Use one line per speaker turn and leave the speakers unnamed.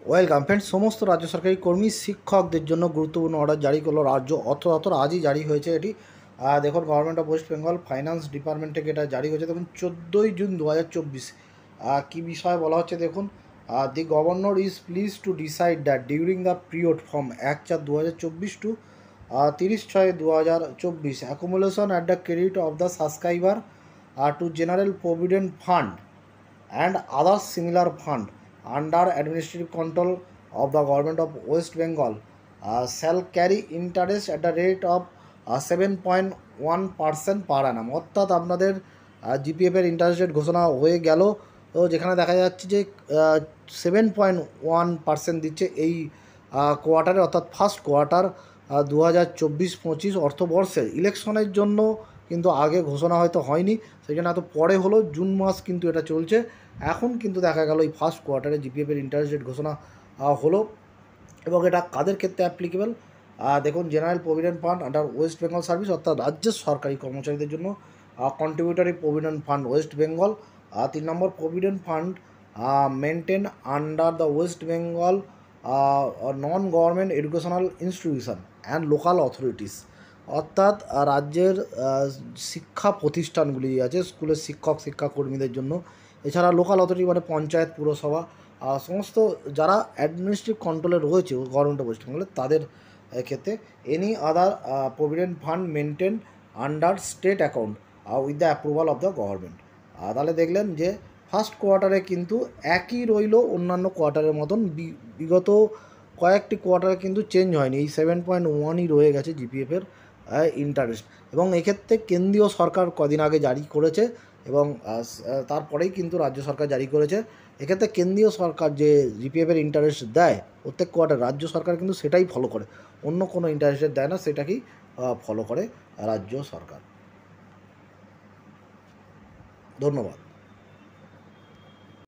Welcome friends. সমস্ত রাজ্য সরকারি কর্মী শিক্ষকদের জন্য গুরুত্বপূর্ণ অর্ডার জারি করলো রাজ্য অর্থ দপ্তর। আজই জারি হয়েছে এটি। দেখুন, government of West Bengal finance department থেকে এটা জারি হয়েছে। দেখুন, 14ই জুন 2024 কী বিষয়ে বলা হচ্ছে দেখুন। The governor is please to decide that during the period from 1/4/2024 to 30/6/2024 accumulation at the credit of the subscriber to general provident fund and others similar fund under administrative control of the government of West Bengal shall carry interest at the rate of 7.1% per annum। অর্থাৎ আপনাদের জিপিএফের interest rate ঘোষণা হয়ে গেল, তো যেখানে দেখা যাচ্ছে যে 7.1% দিচ্ছে এই কোয়ার্টারে, অর্থাৎ ফার্স্ট কোয়ার্টার 2024-25 অর্থবর্ষের। ইলেকশনের জন্য কিন্তু আগে ঘোষণা হয়তো হয়নি, সেই জন্য এত পরে হলো। জুন মাস কিন্তু এটা চলছে। এখন কিন্তু দেখা গেল এই ফার্স্ট কোয়ার্টারে জিপিএফের ইন্টারেস্ট রেট ঘোষণা হলো। এবং এটা কাদের ক্ষেত্রে অ্যাপ্লিকেবল দেখুন, general provident fund under West Bengal service, অর্থাৎ রাজ্যের সরকারি কর্মচারীদের জন্য। Contributory provident fund West Bengal. 3 number, provident fund maintain under the West Bengal non government educational institution and local authorities, অর্থাৎ রাজ্যের শিক্ষা প্রতিষ্ঠানগুলি আছে, স্কুলের শিক্ষাকর্মীদের জন্য। এছাড়া লোকাল অথরিটি মানে পঞ্চায়েত, পুরসভা, সমস্ত যারা অ্যাডমিনিস্ট্রেটিভ কন্ট্রোলে রয়েছে গভর্নমেন্ট অফ ওয়েস্ট বেঙ্গলে, তাদের ক্ষেত্রে any other provident fund maintain under state account with the approval of the government. তাহলে দেখলেন যে ফার্স্ট কোয়ার্টারে কিন্তু একই রইল অন্যান্য কোয়ার্টারের মতন। বিগত কয়েকটি কোয়ার্টারে কিন্তু চেঞ্জ হয়নি, এই 7.1ই রয়ে গেছে জিপিএফের ইন্টারেস্ট। এবং এক্ষেত্রে কেন্দ্রীয় সরকার কদিন আগে জারি করেছে এবং তারপরেই কিন্তু রাজ্য সরকার জারি করেছে। এক্ষেত্রে কেন্দ্রীয় সরকার যে জিপিএফের ইন্টারেস্ট দেয় প্রত্যেক কোয়ার্টার, রাজ্য সরকার কিন্তু সেটাই ফলো করে, অন্য কোনো ইন্টারেস্ট দেয় না, সেটাকেই ফলো করে রাজ্য সরকার। ধন্যবাদ।